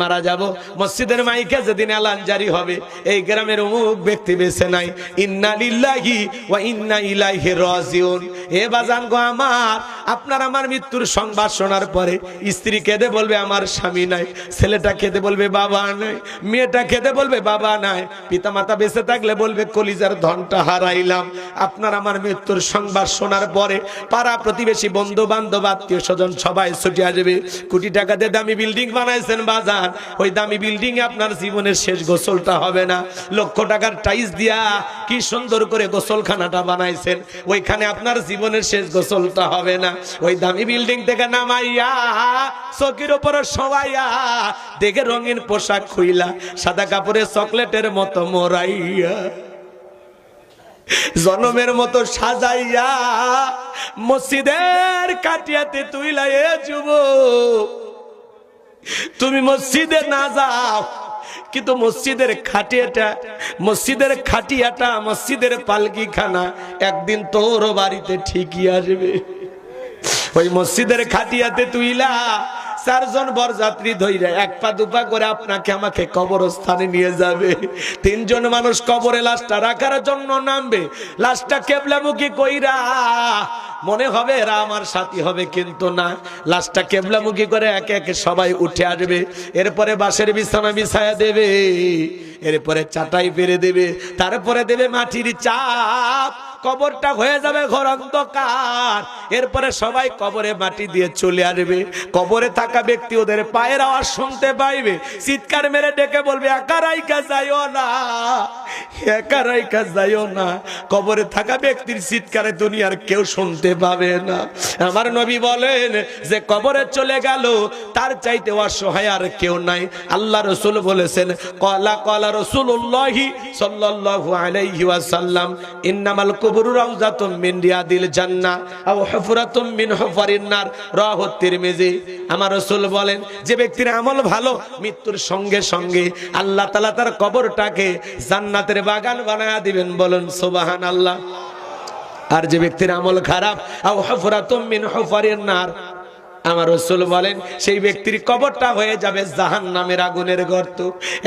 মারা যাব মসজিদের মাইকে যেদিন এলান জারি হবে এই গ্রামের অমুক ব্যক্তি বেঁচে নাই, ইন্না লিল্লাহি ওয়া ইন্না ইলাইহি রাজিউন। হে বাজান গো আমার, আপনার আমার মৃত্যুর সংবাদ শোনার পরে স্ত্রী কেঁদে বলবে আমার স্বামী নাই, ছেলেটা কেঁদে বলবে বাবা নাই, মেয়েটা কেঁদে বলবে বাবা নাই, পিতামাতা বেঁচে থাকলে বলবে কলিজার ধনটা হারাইলাম। আপনার আমার মৃত্যুর সংবাদ শোনার পরে পাড়া প্রতিবেশী বন্ধু বান্ধব আত্মীয় স্বজন সবাই ছুটে আসবে। কোটি টাকা দিয়ে দামি বিল্ডিং বানাইছেন বাজার, ওই দামি বিল্ডিং এ আপনার জীবনের শেষ গোসলটা হবে না। লক্ষ টাকার টাইলস দিয়া কি সুন্দর করে গোসলখানাটা বানাইছেন, ওইখানে আপনার জীবনের শেষ গোসলটা হবে না। ওই দামি বিল্ডিং থেকে নামাইয়া চকির উপরে সবাইয়া দেখে রঙিন পোশাক খুইলা সাদা কাপড়ে চকলেটের মতো মোড়াইয়া জনমের মতো সাজাইয়া মসজিদের কাটিয়াতে তুইলা এ যুবক তুমি মসজিদে না যাও, কিন্তু মসজিদের খাটিয়াটা মসজিদের পালকি খানা একদিন তোর বাড়িতে ঠিকই আসবে। ওই মসজিদের খাটিয়াতে তুইলা চারজন বরযাত্রী ধইরা এক পা দুপা করে আপনাকে আমাকে কবরস্থানে নিয়ে যাবে। তিনজন মানুষ কবরে লাশটা রাখার জন্য নামবে, লাশটা কেবলামুখী কইরা মনে হবে এরা আমার সাথী হবে, কিন্তু না, লাশটা কেবলামুখী করে একে একে সবাই উঠে আসবে। এরপরে বাঁশের বিছানা বিছায়া দেবে, এরপরে চাটাই পেরে দেবে, তারপরে দেবে মাটির চাপ, কবরটা হয়ে যাবে ঘর অন্ধকার। এরপরে সবাই কবরে মাটি দিয়ে চলে আসবে। কবরে থাকা ব্যক্তি ওদের পায়ের আওয়াজ শুনতে পাইবে, চিৎকার মেরে ডেকে বলবে একা রাইকা যাইও না, একা রাইকা যাইও না। কবরে থাকা ব্যক্তির চিৎকারে দুনিয়ার কেউ শুনতে পাবে না। আমার নবী বলেন যে কবরে চলে গেল তার চাইতে অসহায় আর কেউ নাই। আল্লাহ রাসূল বলেছেন ক্বালা রাসূলুল্লাহি সাল্লাল্লাহু আলাইহি ওয়াসাল্লাম ইন্নামাল কুবুরু রাউযাতুম মিন রিয়াদিল জান্নাহ আও হুফরাতুম মিন হুফারিন নার, রাওয়াহু তিরমিজি। আমার রাসূল বলেন যে ব্যক্তির আমল ভালো মৃত্যুর সঙ্গে সঙ্গে আল্লাহ তাআলা তার কবরটাকে জান্নাতের বাগান বানায়া দিবেন, বলেন সুবহানাল্লাহ। আর যে ব্যক্তির আমল খারাপ আও হুফরাতুম মিন হুফারিন নার, আমার রাসূল বলেন সেই ব্যক্তির কবরটা হয়ে যাবে জাহান্নামের আগুনের গর্ত।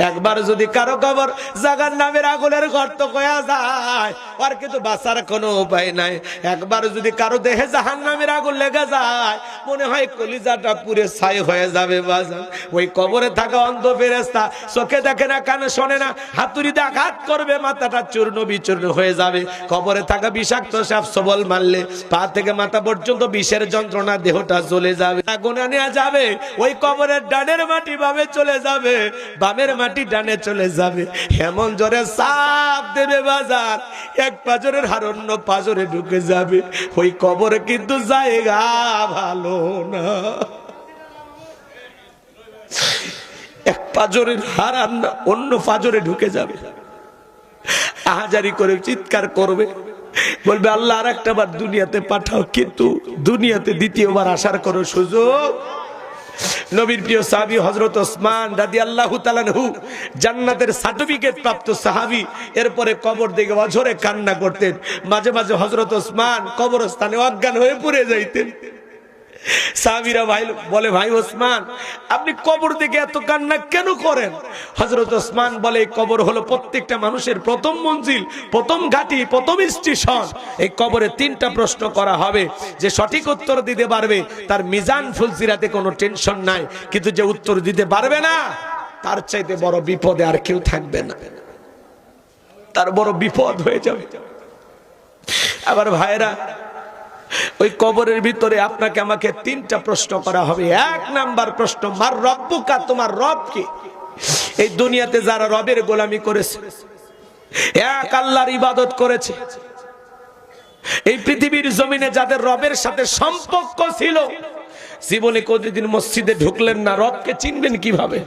একবার যদি কারো কবর জাহান্নামের আগুনের গর্ত হয়ে যায় আর কিন্তু বাঁচার কোনো উপায় নাই। একবার যদি কারো দেহে জাহান্নামের আগুন লেগে যায় মনে হয় কলিজাটা পুরে ছাই হয়ে যাবে বাজান। ওই কবরে থাকা অন্ধ ফেরেশতা চোখে দেখে না, কানে শোনে না, হাতুড়ি দিয়ে আঘাত করবে মাথাটা চূর্ণ বিচূর্ণ হয়ে যাবে। কবরে থাকা বিষাক্ত সাপ সবল মারলে পা থেকে মাথা পর্যন্ত বিষের যন্ত্রণা, দেহটা জ্বলে যাবে, আগুনে নেওয়া যাবে। ওই কবরের ডানের মাটি বামে চলে যাবে, বামের মাটি ডানে চলে যাবে। এমন জোরে চাপ দেবে বাজার, এক পাজরের হাড় অন্য পাজরে ঢুকে যাবে। ওই কবরে কিন্তু জায়গা ভালো না, এক পাজরের হাড় অন্য পাজরে ঢুকে যাবে। আহাজারি করে চিৎকার করবে, বলবে আল্লাহ আর একটা বার দুনিয়াতে পাঠাও, কিন্তু দুনিয়াতে দ্বিতীয়বার আসার কোনো সুযোগ। নবীর প্রিয় সাহাবী হযরত ওসমান রাদিয়াল্লাহু তাআলা আনহু জান্নাতের সার্টিফিকেট প্রাপ্ত সাহাবী, এরপরে কবর দেখে অঝরে কান্না করতেন। মাঝে মাঝে হযরত ওসমান কবরস্থানে অজ্ঞান হয়ে পড়ে যাইতেন। সাহাবীরা ভাই বলে ভাই ওসমান আপনি কবর দেখে এত কান্না কেন করেন? হযরত ওসমান বলে এই কবর হলো প্রত্যেকটা মানুষের প্রথম মঞ্জিল, প্রথম ঘাঁটি, প্রথম স্টেশন। এই কবরে 3টা প্রশ্ন করা হবে, যে সঠিক উত্তর দিতে পারবে তার মিজান ফুলসিরাতে কোনো টেনশন নাই, কিন্তু যে উত্তর দিতে পারবে না তার চাইতে বড় বিপদে আর কেউ থাকবে না, তার বড় বিপদ হয়ে যাবে। আবার ভাইরা ওই কবরের ভিতরে আপনাকে আমাকে 3টা প্রশ্ন করা হবে। 1 নাম্বার প্রশ্ন, মার রব্বুকা, তোমার রব কি? এই দুনিয়াতে যারা রবের গোলামি করেছে, এক আল্লাহর ইবাদত করেছে, এই পৃথিবীর জমিনে যাদের রবের সাথে সম্পর্ক ছিল, জীবনে কোনদিন মসজিদে ঢুকলেন না, রবকে চিনবেন কিভাবে?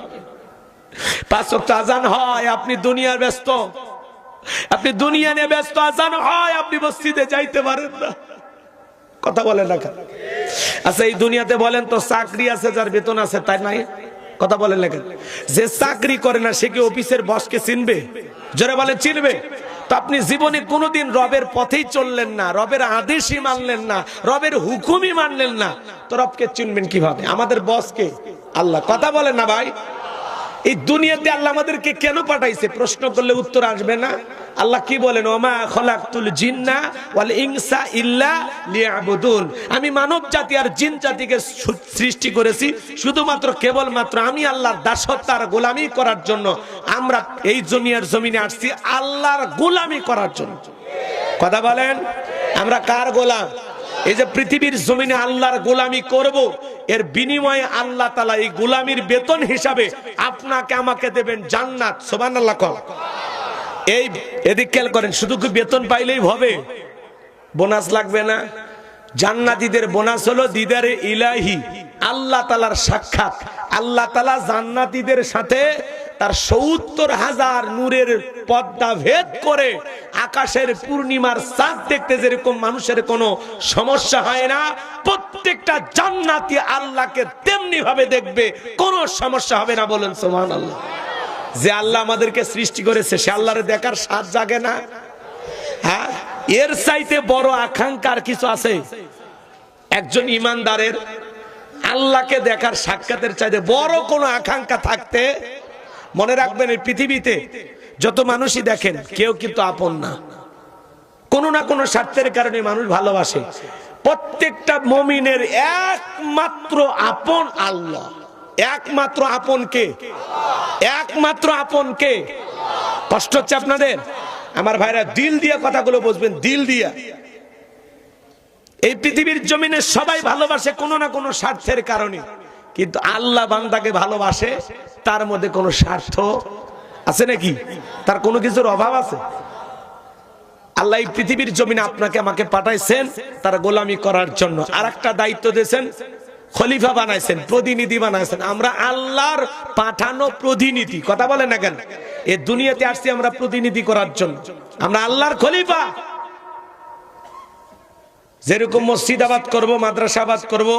5 ওয়াক্ত আযান হয়, আপনি দুনিয়ার ব্যস্ত, আপনি দুনিয়া নিয়ে ব্যস্ত, আযান হয়, আপনি মসজিদে যাইতে পারেন না। কথা বলেন না? আচ্ছা এই দুনিয়াতে বলেন তো চাকরি আছে যার বেতন আছে, তাই নাই? কথা বলেন না? যে চাকরি করে না সে কি অফিসের বসকে চিনবে? জোরে বলেন চিনবে? তো আপনি জীবনে কোনোদিন রবের পথেই চললেন না, রবের আদেশই মানলেন না, রবের হুকুমই মানলেন না, তো রবকে চিনবেন কিভাবে? আমাদের বসকে আল্লাহ। কথা বলেন না ভাই? এই দুনিয়াতে আল্লাহ আমাদেরকে কেন পাঠাইছে প্রশ্ন করলে উত্তর আসবে না। আল্লাহ কি বলেন, ওমা খলাকতুল জিন্না ওয়াল ইনসা ইল্লা লিয়াবুদুন, আমি মানব জাতি আর জিন জাতিকে সৃষ্টি করেছি শুধুমাত্র কেবলমাত্র আমি আল্লাহর দাসত্ব আর গোলামি করার জন্য। আমরা এই দুনিয়ার জমিনে আসছি আল্লাহর গোলামি করার জন্য। কথা বলেন, আমরা কার গোলাম? এই যে পৃথিবীর জমিনে আল্লাহর গোলামি করব, এর বিনিময়ে আল্লাহ তাআলা এই গোলামির বেতন হিসাবে আপনাকে আমাকে দেবেন জান্নাত। সুবহানাল্লাহ। এই এদিক খেয়াল করেন, শুধু কি বেতন পাইলেই হবে? বোনাস লাগবে না। জান্নাতীদের বোনাস হলো দিদারে ইলাহি, আল্লাহ তাআলার সাক্ষাৎ। আল্লাহ তাআলা জান্নাতীদের সাথে তার ৭০,০০০ নূরের পর্দা ভেদ করে আকাশের পূর্ণিমার চাঁদ দেখতে যেরকম মানুষের কোনো সমস্যা হয় না, প্রত্যেকটা জান্নাতি আল্লাহকে তেমনি ভাবে দেখবে, কোনো সমস্যা হবে না। বলেন সুবহানাল্লাহ। যে আল্লাহ আমাদেরকে সৃষ্টি করেছে সে আল্লাহরে দেখার স্বাদ জাগে না? হ্যাঁ, এর চাইতে বড় আকাঙ্ক্ষার কিছু আছে? একজন ইমানদারের আল্লাহকে দেখার সাক্ষাতের চাইতে বড় কোনো আকাঙ্ক্ষা থাকতে, মনে রাখবেন এই পৃথিবীতে যত মানুষই দেখেন কেউ কিন্তু আপন না, কোনো না কোনো স্বার্থের কারণে মানুষ ভালোবাসে। প্রত্যেকটা মুমিনের একমাত্র আপন আল্লাহ। একমাত্র আপন কে? একমাত্র আপন কে? কষ্ট হচ্ছে আপনাদের? আমার ভাইরা দিল দিয়ে কথাগুলো বুঝবেন, দিল দিয়া। এই পৃথিবীর জমিনে সবাই ভালোবাসে কোনো না কোনো স্বার্থের কারণে, কিন্তু আল্লাহ বান্দাকে ভালোবাসে তার মধ্যে কোনো স্বার্থ আছে নাকি? তার কোনো কিছুর অভাব আছে? আল্লাহ এই পৃথিবীর জমিনে আপনাকে আমাকে পাঠাইছেন তার গোলামি করার জন্য। আর একটা দায়িত্ব দিয়েছেন, খলিফা বানাইছেন, প্রতিনিধি বানাইছেন। আমরা আল্লাহর পাঠানো প্রতিনিধি। কথা বলেন না কেন? এই দুনিয়াতে আসছি আমরা প্রতিনিধি করার জন্য, আমরা আল্লাহর খলিফা। যেরকম মসজিদ আবাদ করব, মাদ্রাসা আবাদ করব,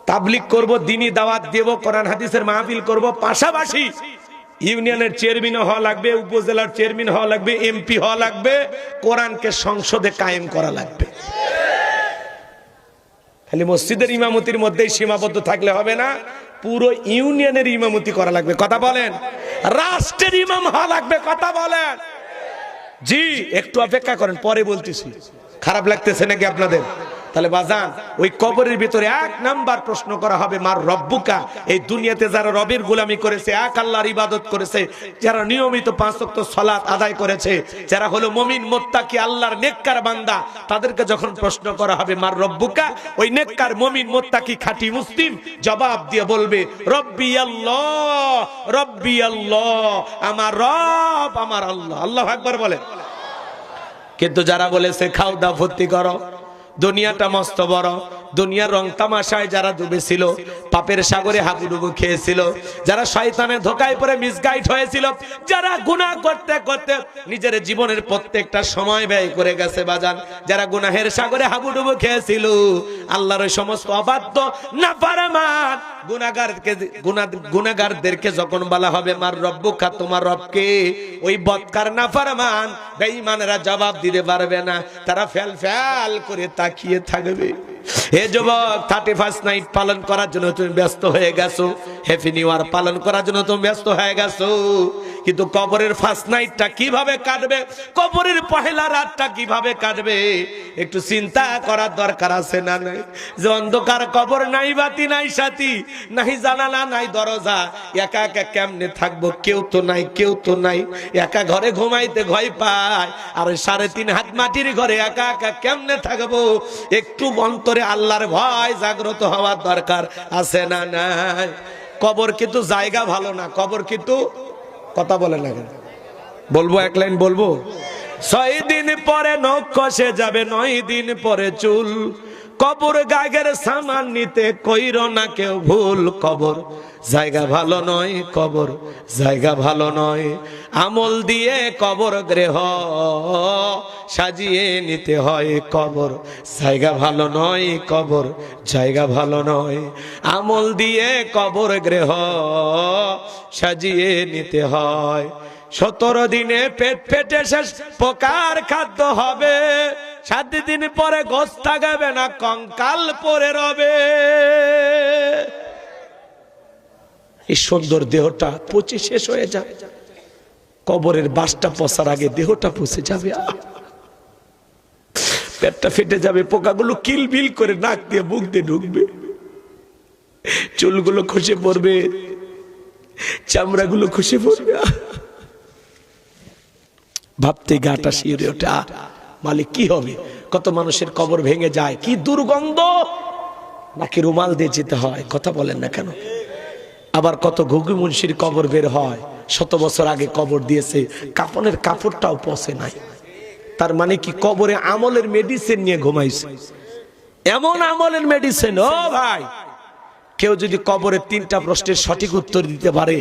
তাবলিগ করব, দ্বীনি দাওয়াত দেব, কোরআন হাদিসের মাহফিল করব, পাশাপাশি ইউনিয়নের চেয়ারম্যান হওয়া লাগবে, উপজেলার চেয়ারম্যান হওয়া লাগবে, এমপি হওয়া লাগবে, কোরআনকে সংসদে কায়েম করা লাগবে। খালি মসজিদের ইমামতির মধ্যেই সীমাবদ্ধ থাকলে হবে না, পুরো ইউনিয়নের ইমামতি করা লাগবে। কথা বলেন, রাষ্ট্রের ইমাম হওয়া লাগবে। কথা বলেন। জি, একটু অপেক্ষা করেন, পরে বলতেছি। খারাপ লাগতেছে নাকি আপনাদের? তাহলে বাজান, ওই কবরের ভিতরে ১ নাম্বার প্রশ্ন করা হবে, মার রব্বুকা। এই দুনিয়াতে যারা রবের গোলামি করেছে, এক আল্লাহর ইবাদত করেছে, যারা নিয়মিত ৫ ওয়াক্ত সালাত আদায় করেছে, যারা হলো মুমিন মুত্তাকি আল্লাহর নেককার বান্দা, তাদেরকে যখন প্রশ্ন করা হবে মার রব্বুকা, ওই নেককার মুমিন মুত্তাকি খাঁটি মুসলিম জবাব দিয়ে বলবে রব্বি আল্লাহ, রব্বি আল্লাহ, আমার রব আমার আল্লাহ। আল্লাহু আকবার বলে। কিন্তু যারা বলেছে খাও দাও ফুর্তি করো, দুনিয়াটা মস্ত বড়, দুনিয়ার রং তামাশায় যারা ডুবেছিল, পাপের সাগরে হাবুডুবু খেয়েছিল, যারা শয়তানের ধোঁকায় পড়ে মিসগাইড হয়েছিল, যারা গুনাহ করতে করতে নিজের জীবনের প্রত্যেকটা সময় ব্যয় করে গেছে বাজান, যারা গুনাহের সাগরে হাবুডুবু খেয়েছিল, আল্লাহর ওই সমস্ত অবাধ্য নাফরমান গুনাহগারদেরকে যখন বলা হবে মার রব্বুকা, তোমার রবকে, ওই বদকার নাফরমান বেঈমানেরা জবাব দিতে পারবে না, তারা ফেল ফেল করে তাকিয়ে থাকবে। হে যুবক, 31 নাইট পালন করার জন্য তুমি ব্যস্ত হয়ে গেছো, হ্যাপি নিউ ইয়ার পালন করার জন্য তুমি ব্যস্ত হয়ে গেছো, কিন্তু কবরের ফার্স্ট নাইটটা কিভাবে কাটবে, কবরের পহেলা রাতটা কিভাবে কাটবে, একটু চিন্তা করার দরকার আছে না নাই? যে অন্ধকার কবর, নাই বাতি নাই সাথী, নাই জানালা নাই দরজা, একা একা কেমনে থাকবো? কেউ তো নাই, কেউ তো নাই, একা ঘরে ঘুমাইতে ভয় পায়, আর 3.5 হাত মাটির ঘরে একা একা কেমনে থাকবো? একটু অন্তরে আল্লাহর ভয় জাগ্রত হওয়ার দরকার আছে না নাই? কবর কিন্তু জায়গা ভালো না, কবর কিন্তু, কথা বলে না কেন? বলবো, এক লাইন বলবো। 6 দিন পরে নখ খসে যাবে, 9 দিন পরে চুল, কবর গায়ের সামান নিতে কইরো না কেউ ভুল। কবর জায়গা ভালো নয়, কবর জায়গা ভালো নয়, আমল দিয়ে কবর গৃহ সাজিয়ে নিতে হয়। কবর জায়গা ভালো নয়, কবর জায়গা ভালো নয়, আমল দিয়ে কবর গৃহ সাজিয়ে নিতে হয়। 17 দিনে পেট ফেটে শেষ পোকার খাদ্য হবে, 7 দিন পরে গোশ থাকবে না, কঙ্কাল পরে রবে। এই সুন্দর দেহটা পচে শেষ হয়ে যাবে, কবরের বাসটা পচার আগে দেহটা পচে যাবে, পেটটা ফেটে যাবে, পোকাগুলো কিলবিল করে নাক দিয়ে মুখ দিয়ে ঢুকবে, চুলগুলো খসে পড়বে, চামড়াগুলো খসে পড়বে। ভাবতে গাটা শিউরে ওঠে, মালিক কি হবে? কত মানুষের কবর ভেঙে যায়, কি দুর্গন্ধ, নাকি রুমাল দিয়ে যেতে হয়, কথা বলেন না কেন? আবার কত ঘুঘু মুন্সির কবর বের হয়, 100 বছর আগে কবর দিয়েছে, কাফনের কাপড়টাও পচে নাই। তার মানে কি কবরে আমলের মেডিসিন নিয়ে ঘুমাইছে, এমন আমলের মেডিসিন। ও ভাই, কেউ যদি কবরের 3টা প্রশ্নের সঠিক উত্তর দিতে পারে,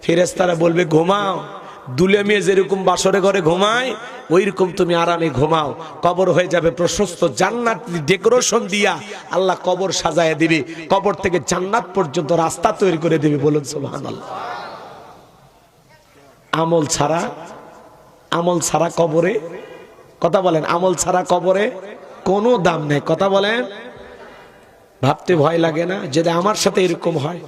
ফেরেশতারা বলবে ঘুমাও, দুলে মেয়ে যেরকম বাসরে ঘরে ঘুমায় ওইরকম তুমি আরামে ঘুমাও, কবর হয়ে যাবে প্রশস্ত, জান্নাত ডেকোরেশন দিয়া আল্লাহ কবর সাজায় দিবে, কবর থেকে জান্নাত পর্যন্ত রাস্তা তৈরি করে দিবে। বলুন সুবহানাল্লাহ। আমল ছাড়া কবরে, কথা বলেন, আমল ছাড়া কবরে কোনো দাম নেই, কথা বলেন। ভাবতে ভয় লাগে না যদি আমার সাথে এরকম হয়?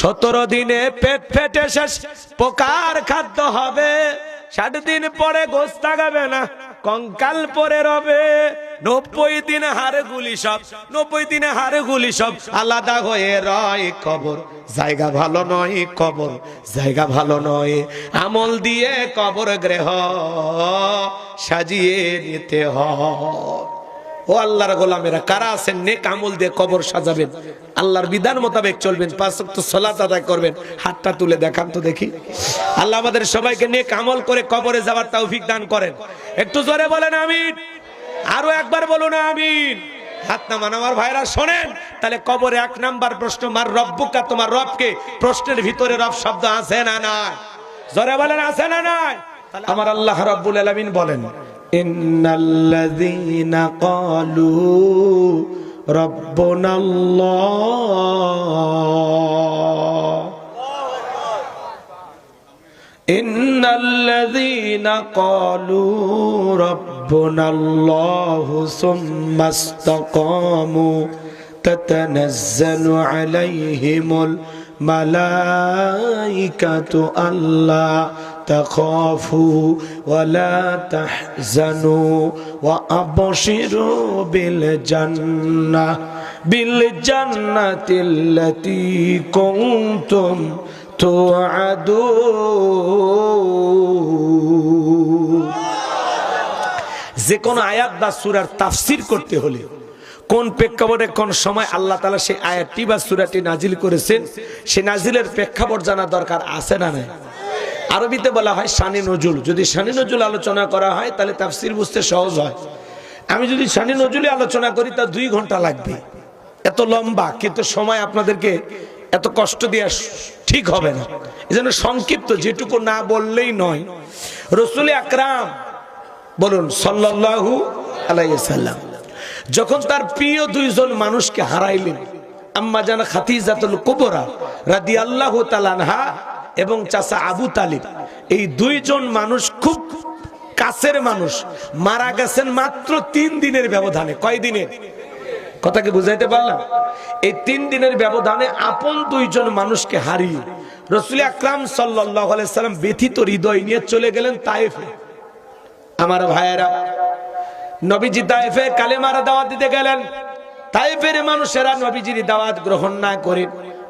17 দিনে পেট ফেটে শেষ, পোকার খাদ্য হবে, 60 দিন পরে গোস্ত থাকবে না, কঙ্কাল পরে রবে, 90 দিন হাড়গুলি সব, 90 দিনে হাড়গুলি সব আলাদা হয়ে রয় কবর, জায়গা ভালো নয় কবর, জায়গা ভালো নয়, আমল দিয়ে কবর গৃহ সাজিয়ে নিতে হয়। ও আল্লাহর গোলামেরা, কারা আছেন নেক আমল দিয়ে কবর সাজাবেন, আল্লাহর বিধান মোতাবেক চলবেন, 5 ওয়াক্ত সালাত আদায় করবেন? হাতটা তুলে দেখান তো দেখি। আল্লাহ আমাদের সবাইকে নেক আমল করে কবরে যাওয়ার তৌফিক দান করেন। একটু জোরে বলেন আমিন, আরো একবার বলুন আমিন। হাত নামান আমার ভাইরা, শোনেন তাহলে কবরে 1 নাম্বার প্রশ্ন, মার রব্বুকা, তোমার রবকে, প্রশ্নের ভিতরে রব শব্দ আছে না নাই? জোরে বলেন আছে না নাই? আমার আল্লাহ রাব্বুল আলামিন বলেন, ইন্নাল্লাযীনা ক্বালু রাব্বুনাল্লাহ, ইন্নাল্লাযীনা ক্বালু রাব্বুনাল্লাহু সুম্মা ইসতাকামু তাতানাজ্জালু আলাইহিমুল মালাইকাতু আল্লা তাখাফু ওয়া লা তাহজানু ওয়া আবশিরু বিল জান্নাতিল্লাতী কুনতুম তুআদুন। যে কোন আয়াত বা সূরার তাফসীর করতে হলে কোন প্রেক্ষাপটে কোন সময় আল্লাহ তাআলা সেই আয়াতটি বা সূরাটি নাজিল করেছেন, সেই নাজিলের প্রেক্ষাপট জানা দরকার আছে না নাই? আরবিতে বলা হয় শানে নজুল। যদি শানে নজুল আলোচনা করা হয় তাহলে তাফসীর বুঝতে সহজ হয়। আমি যদি শানে নজুলে আলোচনা করি তা 2 ঘন্টা লাগবে, এত লম্বা, কিন্তু সময় আপনাদেরকে এত কষ্ট দেওয়া ঠিক হবে না। এজন্য সংক্ষিপ্ত, যেটুকু না বললেই নয়। রাসূল আকরাম বলুন সাল্লাল্লাহু আলাইহি ওয়াসাল্লাম যখন তার প্রিয় 2 জন মানুষকে হারাইলেন, আম্মা জান খাদিজাতুল কুবরা রাদিয়াল্লাহু তাআলা আনহা এবং চাচা আবু তালিব, এই 2 জন মানুষ খুব কাছের মানুষ, মারা গেছেন মাত্র 3 দিনের ব্যবধানে। কয় দিনের কথা কি বুঝাইতে পারলাম? এই 3 দিনের ব্যবধানে আপন 2 জন মানুষকে হারিয়ে রাসূল আকরাম সাল্লাল্লাহু আলাইহি সাল্লাম ব্যথিত হৃদয় নিয়ে চলে গেলেন তায়েফে। আমার ভাইয়েরা, নবীজি তায়েফে কালেমার দাওয়াত দিতে গেলেন। তায়েফের মানুষেরা নবীজির দাওয়াত গ্রহণ না করে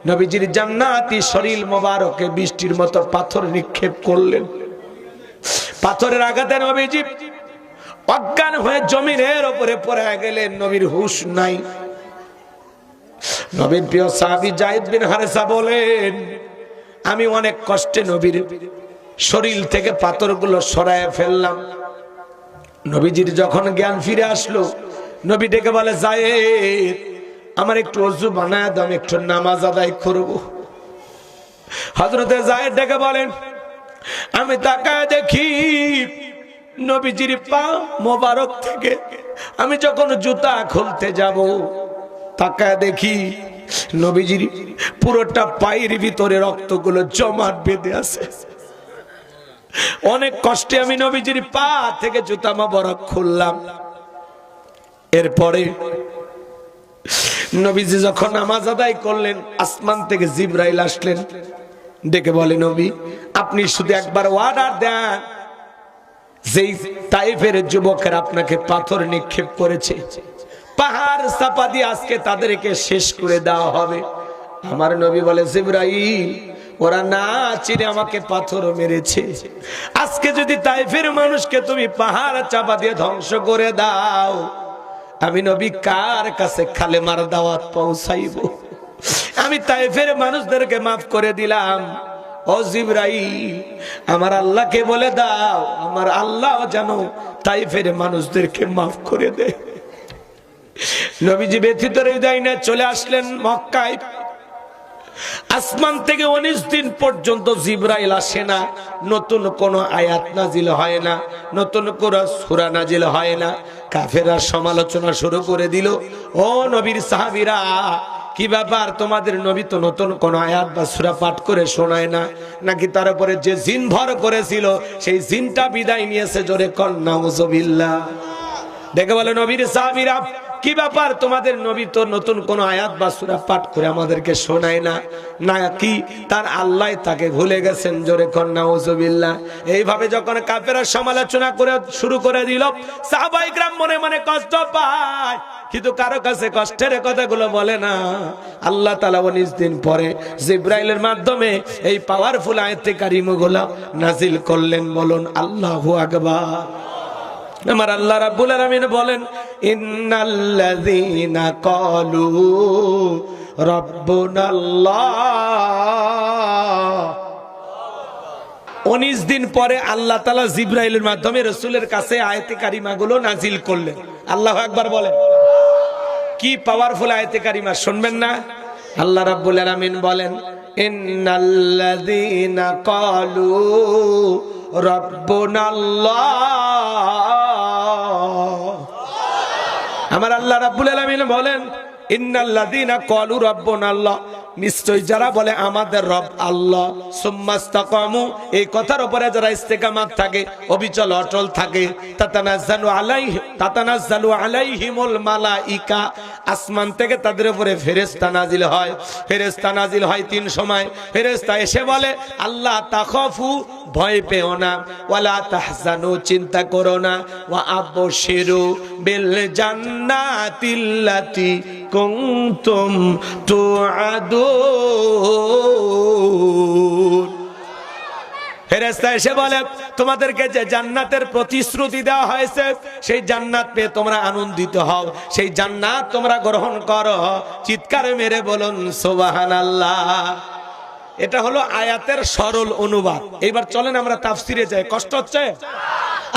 নবীজির জান্নাতি শরীর মোবারকে বৃষ্টির মতো পাথর নিক্ষেপ করলেন। পাথরের আঘাতে নবীজি অজ্ঞান হয়ে জমিনের উপরে পড়ে গেলেন, নবীর হুঁশ নাই। নবীর প্রিয় সাহাবী যায়েদ বিন হারেসা বলেন, আমি অনেক কষ্টে নবীর শরীর থেকে পাথরগুলো সরায় ফেললাম। নবীজির যখন জ্ঞান ফিরে আসলো, নবী ডেকে বলে, যায়েদ আমার একটু ওযু বানায় দাও, একটু নামাজ আদায় করব। হযরতে যায়েদ ডেকে বলেন, আমি তাকায় দেখি নবীজির পা মোবারক থেকে আমি যখন জুতা খুলতে যাব, তাকায় দেখি নবীজির পুরোটা পায়ের ভিতরে রক্তগুলো জমাট বেঁধে আছে। অনেক কষ্টে আমি নবীজির পা থেকে জুতা মোবারক খুললাম। এরপরে নবীজি যখন নামাজ আদায় করলেন, আসমান থেকে জিবরাইল আসলেন, ডেকে বলে, নবী আপনি শুধু একবার অর্ডার দেন, যেই তাইফের যুবকের আপনাকে পাথর নিক্ষেপ করেছে, পাহাড় চাপা দিয়ে আজকে তাদেরকে শেষ করে দেওয়া হবে। আমার নবী বলে, জিবরাইল ওরা না চিনে আমাকে পাথর মেরেছে, আজকে যদি তাইফের মানুষকে তুমি পাহাড় চাপা দিয়ে ধ্বংস করে দাও, আমি নবী কার কাছে কালেমার দাওয়াত পৌঁছাইব? আমি তাইফের মানুষদেরকে মাফ করে দিলাম, ও জিবরাইল আমার আল্লাহকে বলে দাও, আমার আল্লাহ যেন তাইফের মানুষদেরকে মাফ করে দেয়। নবীজি ব্যথিত হৃদয় নিয়ে চলে আসলেন মক্কায়। আসমান থেকে 19 দিন পর্যন্ত জিবরাইল আসে না, নতুন কোন আয়াত নাজিল হয় না, নতুন কোন সূরা নাজিল হয় না। কাফেররা সমালোচনা শুরু করে দিল, ও নবীর সাহাবীরা কি ব্যাপার, তোমাদের নবী তো নতুন কোন আয়াত বা সূরা পাঠ করে শোনায় না, নাকি তার উপরে যে জিন ভর করেছিল সেই জিনটা বিদায় নিয়েছে? জোরে কর নাউজুবিল্লাহ। দেখে বলে, নবীর সাহাবীরা কি ব্যাপার, তোমাদের নবী তো নতুন কোন আয়াত বা সূরা পাঠ করে আমাদেরকে শোনায় না, নাকি তার আল্লাহ তাকে ভুলে গেছেন? জোরে কর নাউজুবিল্লাহ। এইভাবে যখন কাফেররা সমালোচনা করে শুরু করে দিল, সাহাবায়ে কেরাম মনে মনে কষ্ট পায়, কিন্তু কারো কাছে কষ্টের কথাগুলো বলে না। আল্লাহ তাআলা 19 দিন পরে জিবরাইলের মাধ্যমে এই পাওয়ারফুল আয়াতে কারিমগুলো নাজিল করলেন। বলুন আল্লাহু আকবার। আমার আল্লাহ রাব্বুল আলামিন বলেন, ইন্নাল্লাযীনা ক্বালু রাব্বুনাল্লাহ। 19 দিন পরে আল্লাহ তাআলা জিবরাইলের মাধ্যমে রাসূলের কাছে আয়াতে কারিমাগুলো নাজিল করলেন। আল্লাহু আকবার বলেন। কি পাওয়ারফুল আয়াতে কারিমা, শুনবেন না? আল্লাহ রাব্বুল আলামিন বলেন, ইন্নাল্লাযীনা ক্বালু রাব্বুনাল্লাহ। আমার আল্লাহ রাব্বুল আলামিন বলেন, ইন্নাল্লাযীনা ক্বালু রাব্বুনাল্লাহ, নিশ্চয় যারা বলে আমাদের রব আল্লাহ, সুম্মাস্তাকামু, এই কথার উপরে যারা ইস্তেকামাত থাকে, অবিচল অটল থাকে, তাতানাজ্জালু আলাইহিমুল মালাইকা, আসমান থেকে তাদের উপরে ফেরেশতা নাজিল হয়। ফেরেশতা নাজিল হয় 3 সময়। ফেরেশতা এসে বলে, আল্লাহ তাখাফু, ভয় পেও না, ওয়ালা তাহজানু, চিন্তা করো না, ওয়া আবশিরু বিল জান্নাতিল্লাতি কুনতুম তুআদুন। ফেরেশতা এসে বলে, তোমাদেরকে যে জান্নাতের প্রতিশ্রুতি দেওয়া হয়েছে, সেই জান্নাত পেয়ে তোমরা আনন্দিত হও, সেই জান্নাত তোমরা গ্রহণ করো। চিৎকার মেরে বলুন সুবহানাল্লাহ। এটা হলো আয়াতের সরল অনুবাদ। এবার চলেন আমরা তাফসিরে যাই। কষ্ট হচ্ছে?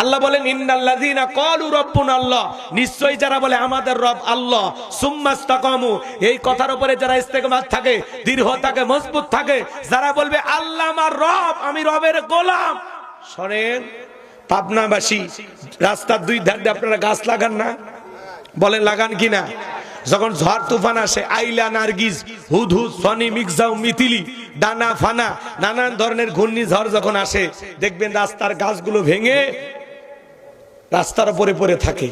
আল্লাহ বলেন, ইন্নাল্লাযীনা ক্বালু রাব্বুনাল্লাহ, নিশ্চয়ই যারা বলে আমাদের রব আল্লাহ, সুম্মাস্তাকামু, এই কথার উপরে যারা ইস্তেকামাত থাকে, দৃঢ় থাকে, মজবুত থাকে, যারা বলবে আল্লাহ আমার রব, আমি রবের গোলাম। শুনেন পাবনাবাসী, রাস্তার 2 ধারে আপনারা গাছ লাগান না? বলেন লাগান কিনা? যখন ঝড় তুফান আসে, আইলা, নার্গিস, হুদহুদ, সনি, মিগজাও, মিতিলি, ডানা ফানা, নানান ধরনের ঘূর্ণিঝড় যখন আসে, দেখবেন রাস্তার গাছগুলো ভেঙে রাস্তার উপরে পড়ে থাকে।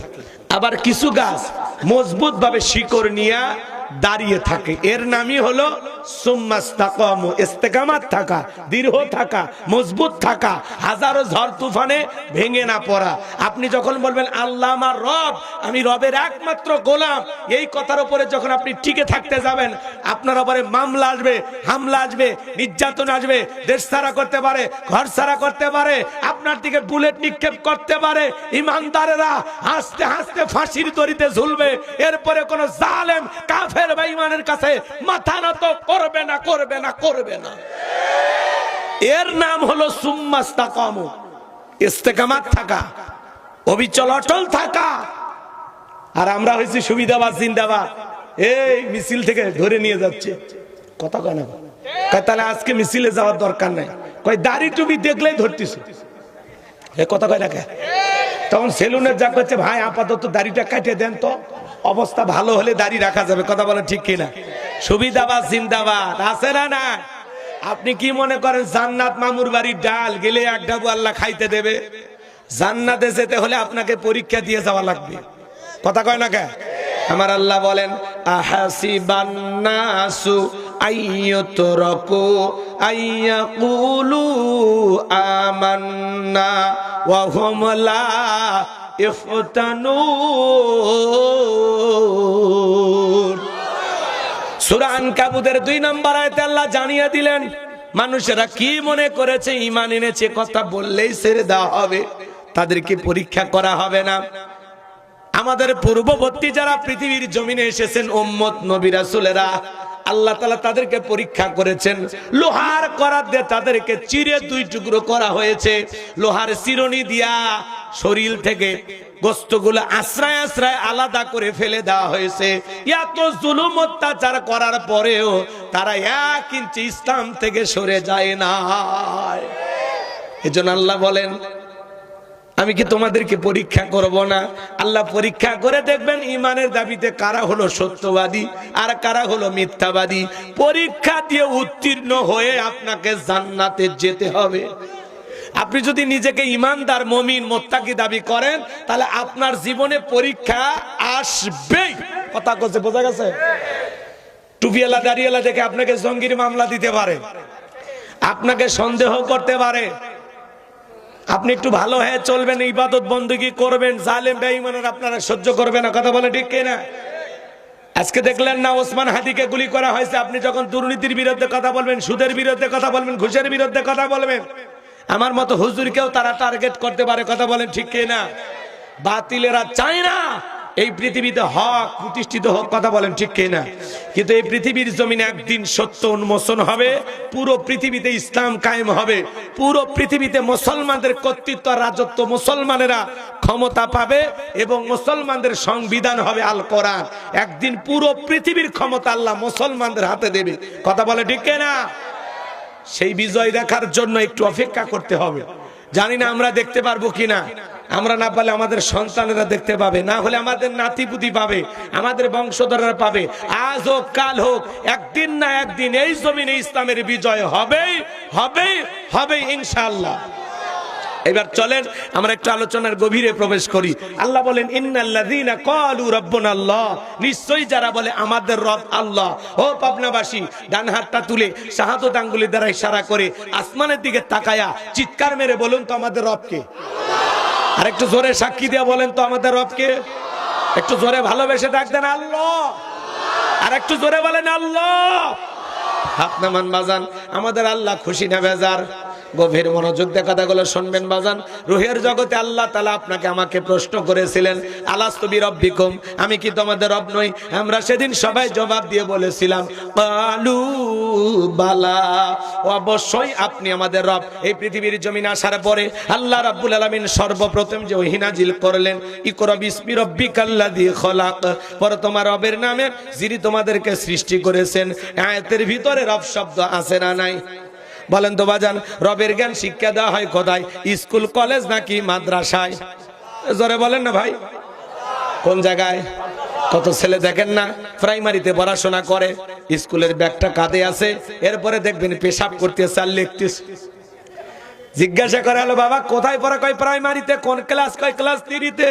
আবার কিছু গাছ মজবুত ভাবে শিকড় নিয়ে দাঁড়িয়ে থাকে। এর নামই হলো সুম্মাস্তাকামু, ইস্তেকামাত থাকা, দৃঢ় থাকা, মজবুত থাকা, হাজারো ঝড় তুফানে ভেঙে না পড়া। আপনি যখন বলবেন আল্লাহ আমার রব, আমি রবের একমাত্র গোলাম, এই কথার উপরে যখন আপনি টিকে থাকতে যাবেন, আপনার উপরে মামলা আসবে, হামলা আসবে, নির্যাতন আসবে, দেশ ছাড়া করতে পারে, ঘর ছাড়া করতে পারে, আপনার দিকে বুলেট নিক্ষেপ করতে পারে। ইমানদারেরা হাসতে হাসতে ফাঁসির দড়িতে ঝুলবে। এরপরে কোন জালেম কাফের বেঈমানের কাছে মাথা নত করবে না, করবে না, করবে না। এর নাম হলো সুম্মাস্তাকামু, ইস্তেকামাত থাকা, অবিচল অটল থাকা। আর আমরা হইছি সুবিধাবাদ, জিন্দাবাদ। এই মিছিল থেকে ধরে নিয়ে যাচ্ছে, কথা কয় না? কয় তাহলে আজকে মিছিলে যাওয়ার দরকার নাই, কয় দাড়ি টুপি দেখলেই ধরতেছে, এ কথা কয় না? তখন সেলুনের যা করছে, ভাই আপাতত দাড়িটা কাটিয়ে দেন তো, অবস্থা ভালো হলে দাড়ি রাখা যাবে। কথা বলেন ঠিক কিনা? সুবিধাবাদ জিন্দাবাদ আছে না? না। আপনি কি মনে করেন জান্নাত মামুর বাড়ির ডাল গেলে এক ডাবু আল্লাহ খাইতে দেবে? জান্নাতে যেতে হলে আপনাকে পরীক্ষা দিয়ে যাওয়া লাগবে। কথা কয় না কে? আমার আল্লাহ বলেন, আহাসিবান নাসু আইয়ুতরাকু আইয়াকুলু আমান্না ওয়া হুম লা ইফতানুন। সূরা আনকাবুতের 2 নম্বর আয়াতে আল্লাহ জানিয়ে দিলেন মানুষেরা কি মনে করেছে ঈমান এনেছে কথা বললেই ছেড়ে দেওয়া হবে, তাদেরকে পরীক্ষা করা হবে না। আমাদের পূর্ববর্তী যারা পৃথিবীর জমিনে এসেছেন উম্মত নবী রাসূলেরা, আল্লাহ তাআলা তাদেরকে পরীক্ষা করেছেন। লোহার করাত দিয়ে তাদেরকে চিরে 2 টুকরো করা হয়েছে। লোহার চিরুনি দিয়া শরীর থেকে গোশতগুলো আশ্রয় আশ্রয় আলাদা করে ফেলে দেওয়া হয়েছে। এত জুলুম অত্যাচার করার পরেও তারা 1 ইঞ্চি ইসলাম থেকে সরে যায় না। এজন্য আল্লাহ বলেন আমি কি তোমাদেরকে পরীক্ষা করব না? আল্লাহ পরীক্ষা করে দেখবেন ঈমানের দাবিতে কারা হলো সত্যবাদী আর কারা হলো মিথ্যাবাদী। পরীক্ষা দিয়ে উত্তীর্ণ হয়ে আপনাকে জান্নাতে যেতে হবে। আপনি যদি নিজেকে ঈমানদার মুমিন মুত্তাকি দাবি করেন তাহলে আপনার জীবনে পরীক্ষা আসবেই। কথা কইছে, বোঝা গেছে? টুপিওয়ালা দাড়িওয়ালা দেখে আপনাকে জঙ্গির মামলা দিতে পারে, আপনাকে সন্দেহ করতে পারে। আপনি একটু ভালো হয়ে চলবেন, ইবাদত বندگی করবেন, জালেম বেঈমানরা আপনারা সহ্য করবে না। কথা বলে ঠিক কিনা? আজকে দেখলেন না ওসমান হাদিকে গুলি করা হয়েছে। আপনি যখন দুর্নীতির বিরুদ্ধে কথা বলবেন, সুদের বিরুদ্ধে কথা বলবেন, ঘুষের বিরুদ্ধে কথা বলবেন, আমার মতো হুজুরকেও তারা টার্গেট করতে পারে। কথা বলেন ঠিক কিনা? বাতিলেরা চায় না এই পৃথিবীতে হক প্রতিষ্ঠিত হোক। কথা বলেন ঠিক কিনা? কিন্তু এই পৃথিবীর জমিনে একদিন সত্য উন্মোচন হবে, পুরো পৃথিবীতে ইসলাম কায়েম হবে, পুরো পৃথিবীতে মুসলমানদের কর্তৃত্ব রাজত্ব, মুসলমানেরা ক্ষমতা পাবে এবং মুসলমানদের সংবিধান হবে আল কোরআন। একদিন পুরো পৃথিবীর ক্ষমতা আল্লাহ মুসলমানদের হাতে দেবে। কথা বলে ঠিক কিনা? সেই বিজয় দেখার জন্য একটু অপেক্ষা করতে হবে। জানি না আমরা দেখতে পারবো কিনা। আমরা না পারলে আমাদের সন্তানেরা দেখতে পাবে, না হলে আমাদের নাতিপুতি পাবে, আমাদের বংশধররা পাবে। আজ হোক কাল হোক, একদিন না একদিন এই জমিনে ইসলামের বিজয় হবেই হবেই হবেই ইনশাআল্লাহ। এবার চলেন আমরা একটু আলোচনার গভীরে প্রবেশ করি। আল্লাহ বলেন ইন্নাল্লাযীনা ক্বালু রাব্বুনাল্লাহ, নিশ্চয়ই যারা বলে আমাদের রব আল্লাহ। ও পাবনাবাসী, ডান হাতটা তুলে শাহাদাত আঙ্গুলি দ্বারা ইশারা করে আসমানের দিকে তাকায়া চিৎকার মেরে বলুন তো আমাদের রব কে? আর একটু জোরে সাক্ষী দিয়ে বলেন তো আমাদের রব কে? একটু জোরে ভালোবেসে ডাক দেন আল্লাহ। আর একটু জোরে বলেন আল্লাহ। হাত নামান বাজান, আমাদের আল্লাহ খুশি না বেজার? গভীর মনোযোগ দিয়ে কথাগুলো শুনবেন বাজান। রুহের জগতে আল্লাহ তাআলা আপনাকে আমাকে প্রশ্ন করেছিলেন আলাস্তু বিরাব্বিকুম, আমি কি তোমাদের রব নই? আমরা সেদিন সবাই জবাব দিয়ে বলেছিলাম ক্বালু বালা, অবশ্যই আপনি আমাদের রব। এই পৃথিবীর জমিনে আসার পরে আল্লাহ রাব্বুল আলামিন সর্বপ্রথম যে ওহী নাজিল করলেন ইকরা বিসমি রাব্বিকাল্লাযী খলাক, পরে তোমার রবের নামে যিনি তোমাদেরকে সৃষ্টি করেছেন। আয়াতের ভিতরে রব শব্দ আছে না নাই? বলেন তো বাজান, রবের জ্ঞান শিক্ষা দেওয়া হয় কোথায়? স্কুল কলেজ নাকি মাদ্রাসায়? জোরে বলেন না ভাই, কোন জায়গায়? কত ছেলে দেখেন না প্রাইমারিতে পড়াশোনা করে, স্কুলের ব্যাগটা কাঁধে আছে, এরপরে দেখবেন পেশাব করতেছে আর লিখতেছে। জিজ্ঞাসা করে হলো বাবা কোথায় পড়া? কয় প্রাইমারিতে। কোন ক্লাস? কয় ক্লাস 3-তে।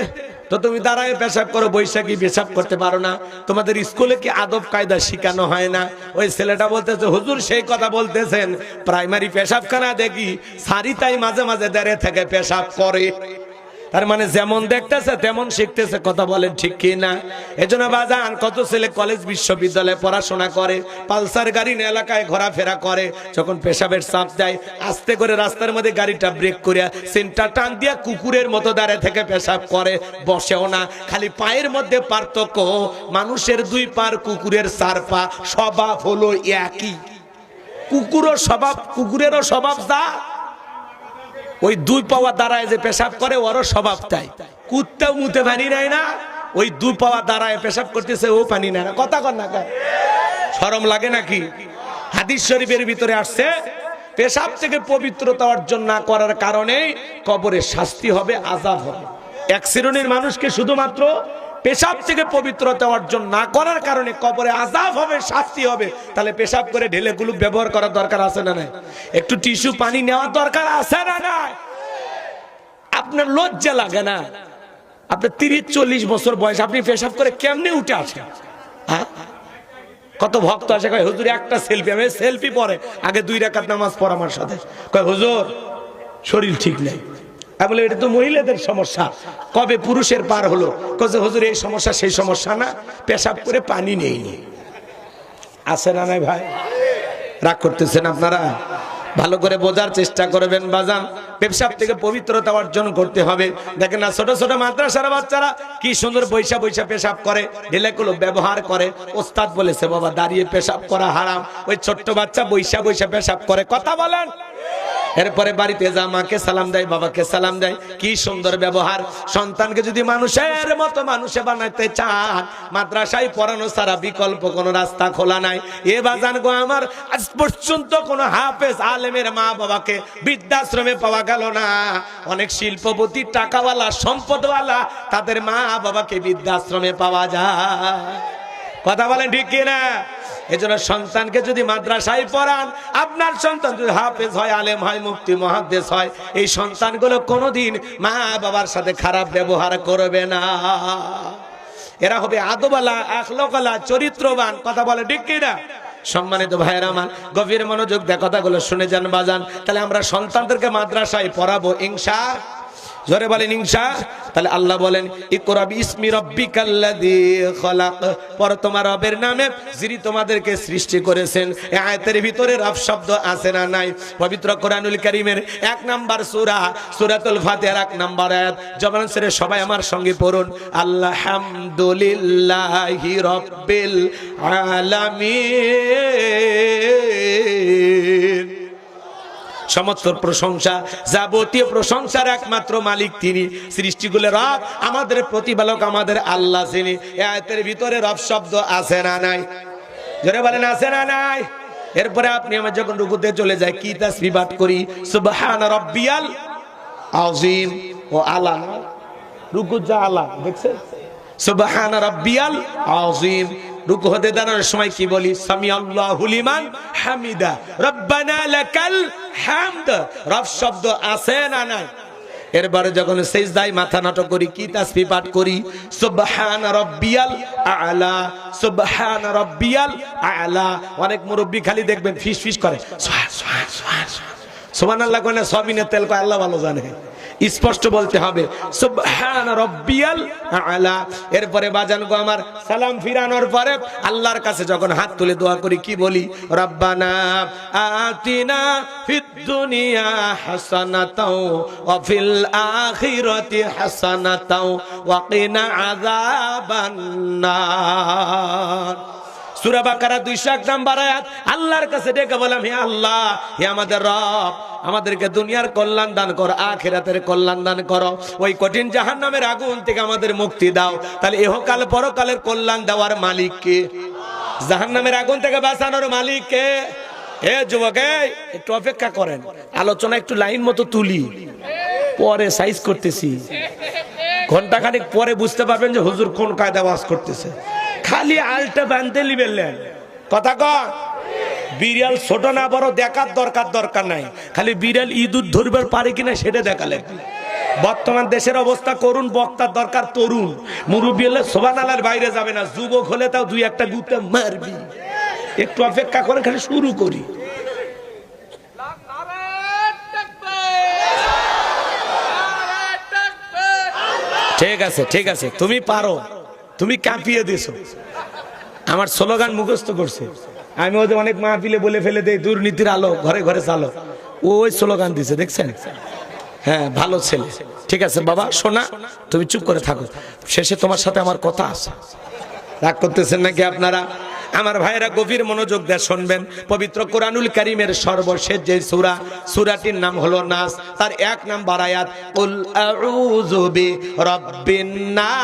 তো তুমি দাঁড়ায় পেশাব করো, বৈশাখী পেশাব করতে পারো না? তোমাদের স্কুলে কি আদব কায়দা শিখানো হয় না? ওই ছেলেটা বলতেছে হুজুর সেই কথা বলতেছেন, প্রাইমারি পেশাবখানা দেখি সারিতাই মাঝে মাঝে দাঁড়িয়ে থেকে পেশাব করে। তার মানে যেমন দেখতেছে তেমন শিখতেছে। কথা বলেন ঠিক কি না? এজন্য বাজান কত ছেলে কলেজ বিশ্ববিদ্যালয়ে পড়াশোনা করে, পালসার গাড়ি নিয়ে এলাকায় ঘোরাফেরা করে, যখন পেশাবের চাপ দেয় আস্তে করে রাস্তার মধ্যে গাড়িটা ব্রেক করিয়া সেন্টার টান দিয়া কুকুরের মতো দাঁড়িয়ে থেকে পেশাব করে, বসেও না। খালি পায়ের মধ্যে পার্থক্য, মানুষের 2 পার, কুকুরের 4 পা, স্বভাব হলো একই। কুকুরের স্বভাব যা, ওই 2 পাওয়া দাঁড়ায় যে পেশাব করে ওরও স্বভাব তাই। কুত্তাও মুতে পানি নেয় না, ওই 2 পাওয়া দাঁড়ায় পেশাব করতেছে ও পানি নেয় না। কথা কর না, শরম লাগে নাকি? হাদিস শরীফের ভিতরে আসছে পেশাব থেকে পবিত্রতা অর্জন না করার কারণে কবরে শাস্তি হবে, আযাব হবে। এক শ্রেণীর মানুষকে শুধুমাত্র পেশাব থেকে পবিত্রতা অর্জন না করার কারণে কবরে আযাব হবে, শাস্তি হবে। তাহলে পেশাব করে ঢেলে গুলো ব্যবহার করার দরকার আছে না নাই? একটু টিস্যু পানি নেওয়ার দরকার আছে না নাই? আপনার লজ্জা লাগে না? আপনার 30-40 বছর বয়স, আপনি পেশাব করে কেমনে উঠে আসেন? হ্যাঁ, কত ভক্ত আসে, কয় হুজুর একটা সেলফি। আমি সেলফি পরে আগে 2 রাকাত নামাজ পড় আমার সাথে। কয় হুজুর শরীর ঠিক নেই। আমি বলি এটা তো মহিলাদের সমস্যা, কবে পুরুষের পার হলো? কয় হুজুর এই সমস্যা সেই সমস্যা না, পেশাব করে পানি নেই। আছে না নাই ভাই? রাগ করতেছেন আপনারা? ভালো করে বোঝার চেষ্টা করবেন বাজান। পেশাব থেকে পবিত্রতা অর্জন করতে হবে। দেখেন না ছোট ছোট মাদ্রাসার বাচ্চারা কি সুন্দর বৈশা বৈশা পেশাব করে, ঢেলেগুলো ব্যবহার করে। ওস্তাদ বলেছে বাবা দাঁড়িয়ে পেশাব করা হারাম, ওই ছোট্ট বাচ্চা বৈশা বৈশা পেশাব করে। কথা বলেন। এরপরে বাড়িতে যা মাকে সালাম দেয়, বাবাকে সালাম দেয়, কি সুন্দর ব্যবহার। সন্তানকে যদি মানুষের মতো মানুষে বানাইতে চান, মাদ্রাসায় পড়ানো ছাড়া বিকল্প কোনো রাস্তা খোলা নাই। এ বাজান গো আমার, আজ পর্যন্ত কোনো হাফেজ আলেমের মা বাবাকে বৃদ্ধাশ্রমে পাওয়া গেল না। অনেক শিল্পপতি, টাকাওয়ালা, সম্পদওয়ালা, তাদের মা বাবাকে বৃদ্ধাশ্রমে পাওয়া যায়। কথা বলেন ঠিক কিনা? এজন্য সন্তানকে যদি মাদ্রাসায় পড়ান, আপনার সন্তান যদি হাফেজ হয়, আলেম হয়, মুফতি মুহাদ্দিস হয়, এই সন্তানগুলো কোনোদিন মা বাবার সাথে খারাপ ব্যবহার করবে না। এরা হবে আদবওয়ালা, আখলাকওয়ালা, চরিত্রবান। কথা বলে ঠিক কিনা? সম্মানিত ভাইয়েরা আমার, গভীর মনোযোগ দিয়ে কথাগুলো শুনে যান বাজান। তাহলে আমরা সন্তানদেরকে মাদ্রাসায় পড়াবো ইনশাআল্লাহ। জোরে বলেন ইনশাআল্লাহ। তাহলে আল্লাহ বলেন ইকরা বিসমি রাব্বিকাল্লাযী খলাক, পড়ো তোমার রবের নামে যিনি তোমাদেরকে সৃষ্টি করেছেন। এই আয়াতের ভিতরে রব শব্দ আছে না নাই? পবিত্র কোরআনুল কারীমের 1 নাম্বার সূরা সূরাতুল ফাতিহার 1 নাম্বার আয়াত। জবান ছেড়ে সবাই আমার সঙ্গে পড়ুন, আলহামদুলিল্লাহি রাব্বিল আলামিন। সমস্ত প্রশংসা, যাবতীয় প্রশংসার একমাত্র মালিক তিনি, সৃষ্টিগুলোর রব, আমাদের প্রতিপালক, আমাদের আল্লাহ যিনি। এই আয়াতের ভিতরে রব শব্দ আছে না নাই? জোরে বলেন আছে না নাই? এরপরে আপনি আমার যখন রুকুতে চলে যায় কি তাসবিহ পাঠ করি? সুবহান রাব্বিয়াল আযীম। ও আলা, রুকু যা আলা, দেখছেন? সুবহান রাব্বিয়াল আযীম। রুকু হতে দাঁড়ানোর সময় কি বলি? সামি আল্লাহু লিমান হামিদা, রব্বানা লাকাল হামদ। রব শব্দ আছে না নাই? এরপরে যখন সিজদায় মাথা নত করি কি তাসবিহ পাঠ করি? সুবহান রাব্বিয়াল আ'লা, সুবহান রাব্বিয়াল আ'লা। অনেক মুরব্বি খালি দেখবেন ফিস ফিস করে, সুবহানাল্লাহ কোনে সবিনে তেল কয়, আল্লাহ ভালো জানে। স্পষ্ট বলতে হবে সুবহান রাব্বিয়াল আ'লা। এরপরে বাজান গো আমার, সালাম ফিরানোর পরে আল্লাহর কাছে যখন হাত তুলে দোয়া করি কি বলি? রব্বানা আতিনা ফিদ দুনিয়া হাসানাতাও ওয়া ফিল আখিরাতি হাসানাতাও ওয়া কিনা আযাবান নার। সূরা বাকারা 201 নাম্বার আয়াত। আল্লাহর কাছে ডেকে বললাম, হে আল্লাহ, হে আমাদের রব, আমাদেরকে দুনিয়ার কল্যাণ দান করো, আখিরাতের কল্যাণ দান করো, ওই কঠিন জাহান্নামের আগুন থেকে আমাদের মুক্তি দাও। তাহলে ইহকাল পরকালের কল্যাণ দেওয়ার মালিক কে? জাহান্নামের আগুন থেকে বাঁচানোর মালিক কে? এ যুবক, একটু অপেক্ষা করেন, আলোচনা একটু লাইন মতো তুলি, পরে সাইজ করতেছি। ঘন্টাখানেক পরে বুঝতে পারবেন যে হুজুর কোন কায়দা ওয়াজ করতেছে। খালি আলটা বানতে লিবেলেন কথা কর। বিড়াল ছোট না বড় দেখার দরকার নাই, খালি বিড়াল ইঁদুর ধরবার পারে কিনা সেটা দেখালেন। বর্তমান দেশের অবস্থা করুন, বক্তার দরকার তরুণ। মুরব্বী হলে সুবহানাল্লাহর বাইরে যাবে না, যুবক হলে তাও 2-1টা গুতে মারবি। একটু অপেক্ষা করে, খালি শুরু করি। ঠিক আছে ঠিক আছে, তুমি পারো, তুমি কাঁপিয়ে দিছো। আমার স্লোগান মুখস্থ করছে, আমি ওদের অনেক মাহফিলে বলে ফেলে দেই, দুর্নীতির আলো ঘরে ঘরে চালো। ওই স্লোগান দিছে, দেখছেন? হ্যাঁ, ভালো ছেলে। ঠিক আছে বাবা, শোনা, তুমি চুপ করে থাকো, শেষে তোমার সাথে আমার কথা আছে। রাগ করতেছেন নাকি আপনারা? আমার ভাইরা গভীর মনোযোগ দিয়ে শুনবেন। পবিত্র কোরআনুল কারীমের সর্বশেষ যে সূরা, সূরাটির নাম হলো নাস, তার 1 নাম্বার আয়াত, কুল আউযু বিরাব্বিন নাস।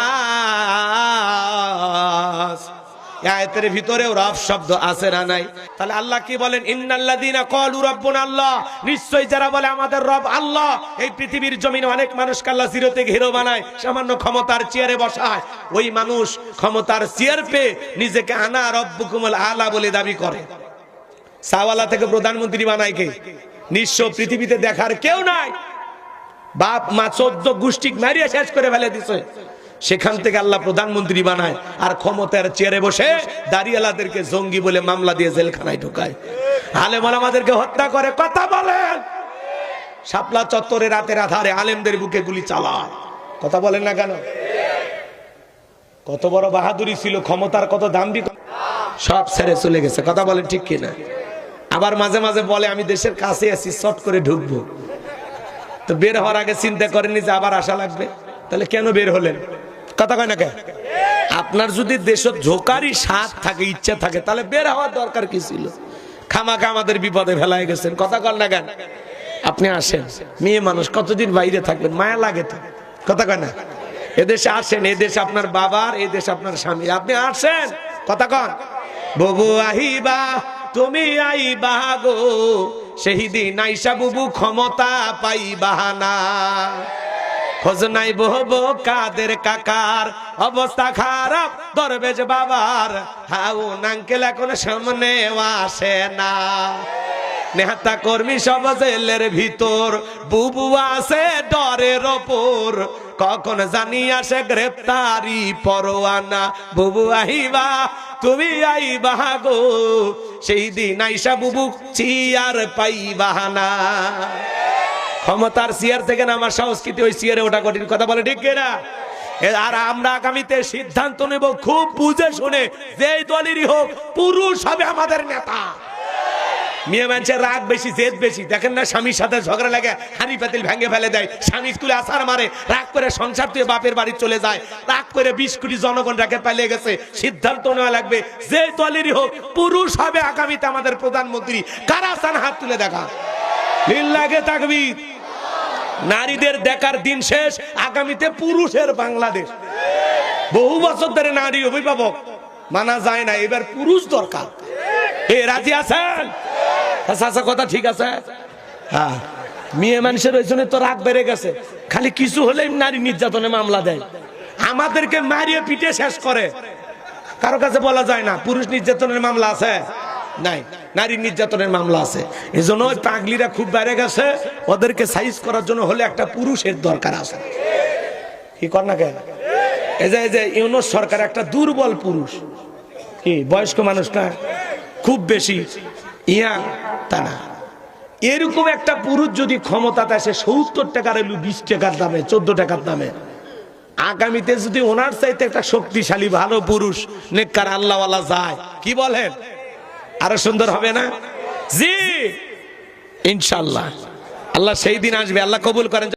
আয়াতের ভিতরেও রব শব্দ আছে না নাই? তাহলে আল্লাহ কি বলেন? ইন্নাল্লাযীনা ক্বালু রাব্বুনা আল্লাহ, নিশ্চয়ই যারা বলে আমাদের রব আল্লাহ। এই পৃথিবীর জমিনে অনেক মানুষকে আল্লাহ জিরো থেকে হিরো বানায়, সামান্য ক্ষমতার চেয়ারে বসায়। ওই মানুষ ক্ষমতার চেয়ার পেয়ে নিজেকে আনা রব্বুকুমুল আলা বলে দাবি করে। সাওয়ালা থেকে প্রধানমন্ত্রী বানায় কে? নিঃস্ব, পৃথিবীতে দেখার কেউ নাই। বাপ মা 14 গোষ্ঠী মারিয়া শেষ করে ফেলে দিছে। সেখান থেকে আল্লাহ প্রধানমন্ত্রী বানায়, আর ক্ষমতার চেয়ারে বসে দাঁড়িয়ালাদেরকে জঙ্গি বলে মামলা দিয়ে জেলখানায় ঢুকায়, আলেম ওলামাদেরকে হত্যা করে। কথা বলেন। শাপলা চত্বরে রাতের আধারে আলেমদের বুকে গুলি চালায়। কথা বলেন না কেন? কত বড় বাহাদুরি ছিল, ক্ষমতার কত দাম্ভিক, সব ছেড়ে চলে গেছে। কথা বলেন ঠিক কিনা? আবার মাঝে মাঝে বলে আমি দেশের কাছে আছি, শর্ট করে ঢুকবো। তো বের হওয়ার আগে চিন্তা করেনি যে আবার আসা লাগবে, তাহলে কেন বের হলেন? কথা কয় না কেন? আপনার যদি দেশে ঝোকারি স্বাদ থাকে, ইচ্ছা থাকে, তাহলে বের হওয়ার দরকার কি ছিল? খামাখা আমাদের বিপদে ফেলায় গেছেন। কথা কয় না কেন? আপনি আসেন, মেয়ে মানুষ কতদিন বাইরে থাকবেন, মায়া লাগে তো। কথা কয় না? এদেশে আসেন, এদেশ আপনার বাবার, এদেশ আপনার স্বামী, আপনি আসেন। কথা কন। বুবু আহিবা তুমি আইবা গো, সেই দিন আইসা বুবু ক্ষমতা পাইবা না। খোঁজ নাই বহবো কাদের কাকার, অবস্থা খারাপ দরবেশ বাবার, হাউ নাঙ্কেল এখন সামনে আসে না। নেতা কর্মী সব জেলের ভিতর, বুবু আছে ডরের ওপর, কখন জানি আসে গ্রেপ্তারি পরোয়ানা। বুবু আহিবা তুমি আইবা গো, সেই দিন আইসা বুবু চেয়ার পাইবা না। ক্ষমতার চেয়ার থেকে না আমার সংস্কৃতি ওই চেয়ারে ওটা কঠিন। কথা বলে ঠিক কিনা? আর আমরা আগামীতে সিদ্ধান্ত নেব খুব বুঝে শুনে, যেই দলেরই হোক পুরুষ হবে আমাদের নেতা। মেয়ে মানুষের রাগ বেশি, জেদ বেশি। দেখেন না, স্বামীর সাথে ঝগড়া লাগে, হাঁড়ি পাতিল ভেঙে ফেলে দেয়, স্বামী স্কুলে আসার মারে, রাগ করে সংসার তুই বাপের বাড়ি চলে যায়, রাগ করে 20 কোটি জনগণ রাগে পালিয়ে গেছে। সিদ্ধান্ত নেওয়া লাগবে, যে দলেরই হোক পুরুষ হবে আগামীতে আমাদের প্রধানমন্ত্রী। কারা চান হাত তুলে দেখা? লিল্লাহে তাকবীর। নারীদের দেখার দিন শেষ, আগামীতে পুরুষের বাংলাদেশ। বহু বছর ধরে নারী অভিভাবক মানা যায় না, এবার পুরুষ দরকার। এ রাজি আছেন? আচ্ছা, কথা ঠিক আছে। হ্যাঁ, মেয়ে মানুষের ওই জন্য তো রাগ বেড়ে গেছে, খালি কিছু হলেই নারী নির্যাতনে মামলা দেয়, আমাদেরকে মারিয়ে পিটে শেষ করে। কারো কাছে বলা যায় না পুরুষ নির্যাতনের মামলা আছে? নাই, নারী নির্যাতনের মামলা আছে। এই জন্য ওই পাগলিরা খুব বেড়ে গেছে, ওদেরকে সাইজ করার জন্য হলে একটা পুরুষের দরকার আছে। কি কর না কেন? এই যে ইউনূস সরকার একটা দুর্বল পুরুষ, কি বয়স্ক মানুষ না, খুব বেশি ইয়াং তা না। এরকম একটা পুরুষ যদি ক্ষমতাতে আসে, 70 টাকার 20 টাকার দামে, 14 টাকার দামে, আগামীতে যদি ওনার চাইতে একটা শক্তিশালী ভালো পুরুষ নেককার আল্লাহওয়ালা যায়, কি বলেন? আরো সুন্দর হবে না? জি ইনশাআল্লাহ। আল্লাহ সেই দিন আসবে, আল্লাহ কবুল করেন।